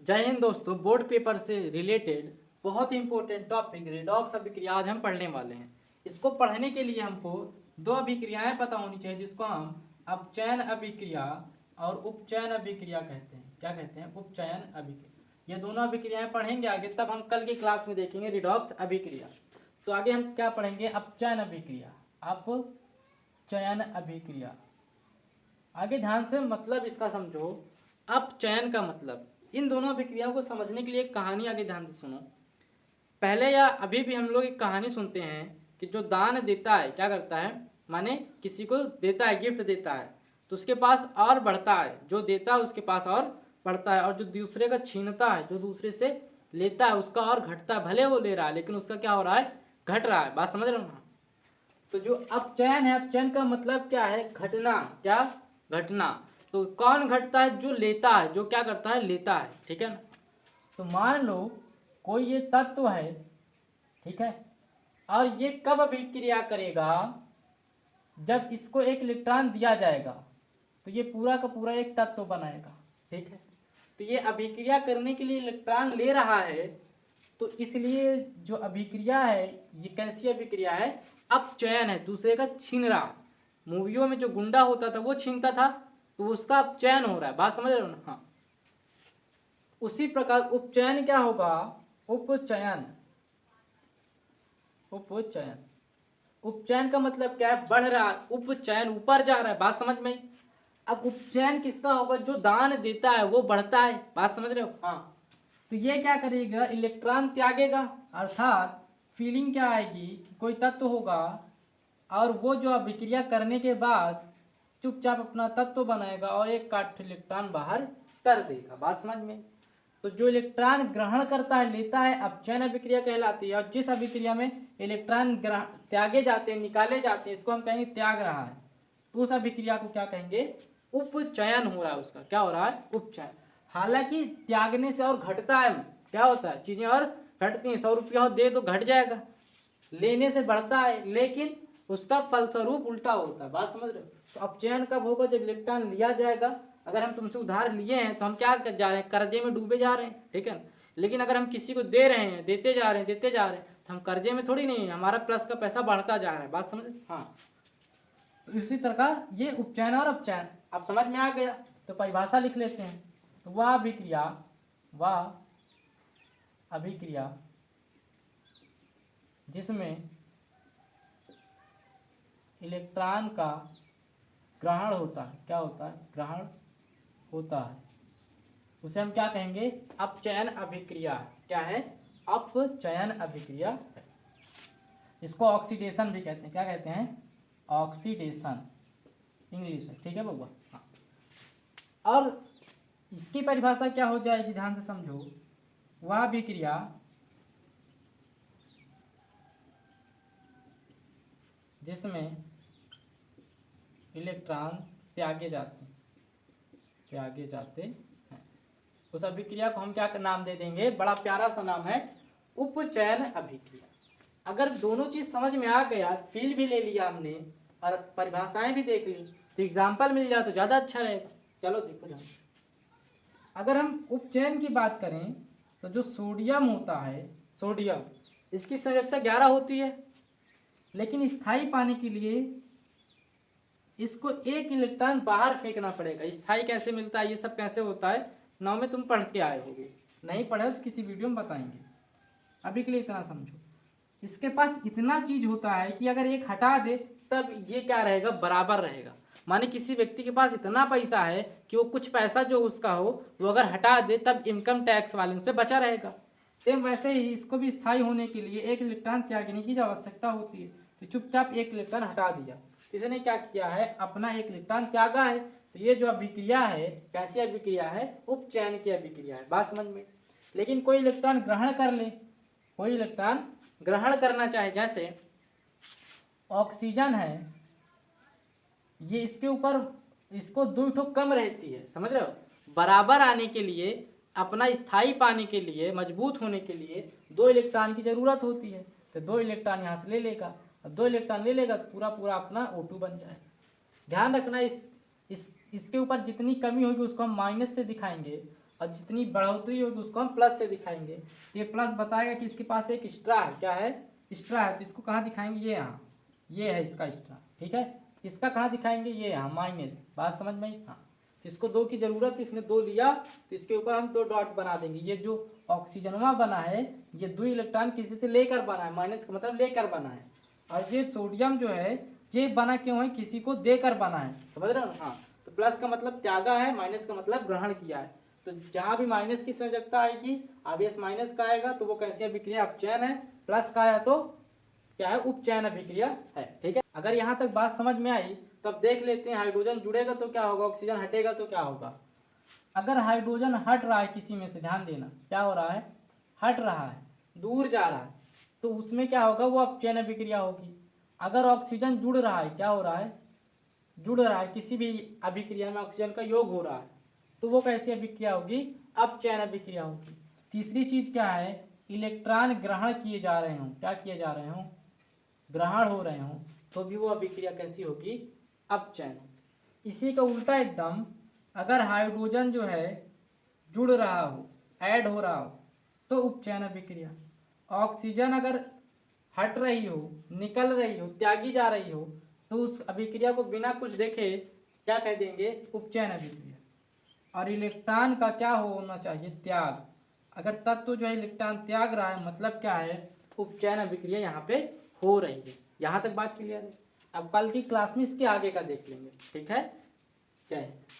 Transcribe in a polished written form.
जय हिंद दोस्तों। Board paper से रिलेटेड बहुत ही इंपॉर्टेंट टॉपिक रेडॉक्स अभिक्रिया आज हम पढ़ने वाले हैं। इसको पढ़ने के लिए हमको दो अभिक्रियाएं पता होनी चाहिए, जिसको हम अपचयन अभिक्रिया और उपचयन अभिक्रिया कहते हैं। क्या कहते हैं? उपचयन अभिक्रिया। ये दोनों अभिक्रियाएं पढ़ेंगे आगे, तब हम कल की क्लास में देखेंगे रेडॉक्स अभिक्रिया। तो आगे हम क्या पढ़ेंगे? अपचयन अभिक्रिया। अपचयन अभिक्रिया आगे ध्यान से मतलब इसका समझो। अपचयन का मतलब, इन दोनों अभिक्रियाओं को समझने के लिए एक कहानी आगे ध्यान से सुनो। पहले या अभी भी हम लोग एक कहानी सुनते हैं कि जो दान देता है क्या करता है, माने किसी को देता है, गिफ्ट देता है, तो उसके पास और बढ़ता है। जो देता है उसके पास और बढ़ता है, और जो दूसरे का छीनता है, जो दूसरे से लेता है, उसका और घटता है। भले वो ले रहा है लेकिन उसका क्या हो रहा है? घट रहा है। बात समझ रहे हो ना? तो जो अपचयन है, अपचयन का मतलब क्या है? घटना। क्या? घटना। तो कौन घटता है? जो लेता है। जो क्या करता है? लेता है। ठीक है ना? तो मान लो कोई ये तत्व है, ठीक है, और ये कब अभिक्रिया करेगा? जब इसको एक इलेक्ट्रॉन दिया जाएगा तो ये पूरा का पूरा एक तत्व बनाएगा। ठीक है, तो ये अभिक्रिया करने के लिए इलेक्ट्रॉन ले रहा है, तो इसलिए जो अभिक्रिया है ये कैसी अभिक्रिया है? अपचयन है। दूसरे का छीन रहा। मूवियों में जो गुंडा होता था वो छीनता था, तो उसका अपचयन हो रहा है। बात समझ रहे हो ना? हाँ, उसी प्रकार उपचयन क्या होगा? उपचयन। उपचयन उपचयन का मतलब क्या है? बढ़ रहा है। उपचयन ऊपर जा रहा है। बात समझ में? अब उपचयन किसका होगा? जो दान देता है वो बढ़ता है। बात समझ रहे हो? हाँ, तो ये क्या करेगा? इलेक्ट्रॉन त्यागेगा। अर्थात फीलिंग क्या आएगी कि कोई तत्व होगा और वो जो अभिक्रिया करने के बाद चुपचाप अपना तत्व बनाएगा और एक काट इलेक्ट्रॉन बाहर कर देगा। बात समझ में? तो जो इलेक्ट्रॉन ग्रहण करता है, लेता है, अपचयन अभिक्रिया कहलाती है। और जिस अभिक्रिया में इलेक्ट्रॉन त्यागे जाते हैं, निकाले जाते हैं, इसको हम कहेंगे त्याग रहा है, तो उस अभिक्रिया को क्या कहेंगे? उपचयन हो रहा है। उसका क्या हो रहा है? उपचयन। हालांकि त्यागने से और घटता है। क्या होता है? चीजें और घटती हैं। 100 रुपया दे तो घट जाएगा, लेने से बढ़ता है, लेकिन उसका फलस्वरूप उल्टा होता है। बात समझ रहे हो? तो अपचयन कब होगा? जब इलेक्ट्रॉन लिया जाएगा। अगर हम तुमसे उधार लिए हैं तो हम क्या कर जा रहे हैं? कर्जे में डूबे जा रहे हैं। ठीक है, लेकिन अगर हम किसी को दे रहे हैं, देते जा रहे हैं, देते जा रहे हैं, तो हम कर्जे में थोड़ी नहीं है, हमारा प्लस का पैसा बढ़ता जा रहा है। बात समझ? हाँ, तो इसी तरह का ये उपचयन और अपचयन अब समझ में आ गया। तो परिभाषा लिख लेते हैं। तो वह अभिक्रिया जिसमें इलेक्ट्रॉन का ग्रहण होता है। क्या होता है? ग्रहण होता है, उसे हम क्या कहेंगे? अपचयन अभिक्रिया। क्या है? अपचयन अभिक्रिया है। इसको ऑक्सीडेशन भी कहते हैं। क्या कहते हैं? ऑक्सीडेशन इंग्लिश है। ठीक है बउआ? हाँ। और इसकी परिभाषा क्या हो जाएगी? ध्यान से समझो। वह अभिक्रिया जिसमें इलेक्ट्रॉन त्यागे जाते हैं, उस अभिक्रिया को हम क्या नाम दे देंगे? बड़ा प्यारा सा नाम है, उपचयन अभिक्रिया। अगर दोनों चीज समझ में आ गया, फील भी ले लिया हमने और परिभाषाएं भी देख ली, तो एग्जाम्पल मिल जाए तो ज्यादा अच्छा रहेगा। चलो देखो जाओ। अगर हम उपचयन की बात करें तो जो सोडियम होता है, सोडियम, इसकी संयोजकता 11 होती है, लेकिन स्थायी पाने के लिए इसको एक इलेक्ट्रॉन बाहर फेंकना पड़ेगा। स्थायी कैसे मिलता है, ये सब कैसे होता है, 9 में तुम पढ़ के आए होगे। नहीं पढ़े तो किसी वीडियो में बताएंगे। अभी के लिए इतना समझो। इसके पास इतना चीज होता है कि अगर एक हटा दे तब ये क्या रहेगा? बराबर रहेगा। माने किसी व्यक्ति के पास इतना पैसा है कि वो कुछ पैसा जो उसका हो वो अगर हटा दे तब इनकम टैक्स वाले से बचा रहेगा। सेम वैसे ही इसको भी स्थायी होने के लिए एक इलेक्ट्रॉन त्यागने की आवश्यकता होती है। तो चुपचाप एक इलेक्ट्रॉन हटा दिया, इसने क्या किया है? अपना एक इलेक्ट्रॉन त्यागा है। तो ये जो अभिक्रिया है, कैसी अभिक्रिया है? उपचयन की अभिक्रिया है। बात समझ में? लेकिन कोई इलेक्ट्रॉन ग्रहण कर ले, कोई इलेक्ट्रॉन ग्रहण करना चाहे, जैसे ऑक्सीजन है, ये इसके ऊपर इसको 2 ठो कम रहती है। समझ रहे हो? बराबर आने के लिए, अपना स्थायी पाने के लिए, मजबूत होने के लिए 2 इलेक्ट्रॉन की जरूरत होती है। तो 2 इलेक्ट्रॉन यहाँ से ले लेगा, अब 2 इलेक्ट्रॉन ले लेगा तो पूरा पूरा अपना O2 बन जाए। ध्यान रखना, इसके ऊपर जितनी कमी होगी उसको हम माइनस से दिखाएंगे, और जितनी बढ़ोतरी होगी उसको हम प्लस से दिखाएंगे। तो ये प्लस बताएगा कि इसके पास एक एक्स्ट्रा है, क्या है, एक्स्ट्रा है, तो इसको कहाँ दिखाएंगे, ये यहाँ, ये है इसका एक्स्ट्रा, ठीक है। इसका कहाँ दिखाएंगे, ये यहाँ माइनस, बात समझ में आई, हाँ। तो इसको 2 की जरूरत, इसने 2 लिया तो इसके ऊपर हम 2 डॉट बना देंगे। ये जो ऑक्सीजनवा बना है ये 2 इलेक्ट्रॉन किसी से लेकर बना है, माइनस का मतलब लेकर बना है, और ये सोडियम जो है ये बना क्यों है, किसी को देकर बना है, समझ रहे हो, हाँ। तो प्लस का मतलब त्यागा है, माइनस का मतलब ग्रहण किया है। तो जहां भी माइनस की संयोजकता आएगी, आवेश माइनस का आएगा तो वो कैसी अभिक्रिया, अपचयन है, प्लस का आया तो क्या है, उपचयन अभिक्रिया है, ठीक है। अगर यहाँ तक बात समझ में आई तो अब देख लेते हैं, हाइड्रोजन जुड़ेगा तो क्या होगा, ऑक्सीजन हटेगा तो क्या होगा। अगर हाइड्रोजन हट रहा है किसी में से, ध्यान देना, क्या हो रहा है, हट रहा है, दूर जा रहा है, तो उसमें क्या होगा, वो अपचयन अभिक्रिया होगी। अगर ऑक्सीजन जुड़ रहा है, क्या हो रहा है, जुड़ रहा है, किसी भी अभिक्रिया में ऑक्सीजन का योग हो रहा है, तो वो कैसी अभिक्रिया होगी, अपचयन अभिक्रिया होगी। तीसरी चीज क्या है, इलेक्ट्रॉन ग्रहण किए जा रहे हों, क्या किए जा रहे हों, ग्रहण हो रहे हों, तो भी वो अभिक्रिया कैसी होगी, अपचयन। इसी का उल्टा एकदम, अगर हाइड्रोजन जो है जुड़ रहा हो, ऐड हो रहा हो, तो उपचयन अभिक्रिया। ऑक्सीजन अगर हट रही हो, निकल रही हो, त्यागी जा रही हो, तो उस अभिक्रिया को बिना कुछ देखे क्या कह देंगे, उपचयन अभिक्रिया। और इलेक्ट्रॉन का क्या होना चाहिए, त्याग। अगर तत्व जो है इलेक्ट्रॉन त्याग रहा है, मतलब क्या है, उपचयन अभिक्रिया यहाँ पे हो रही है। यहाँ तक बात क्लियर है। अब कल की क्लास में इसके आगे का देख लेंगे, ठीक है, जय हिंद।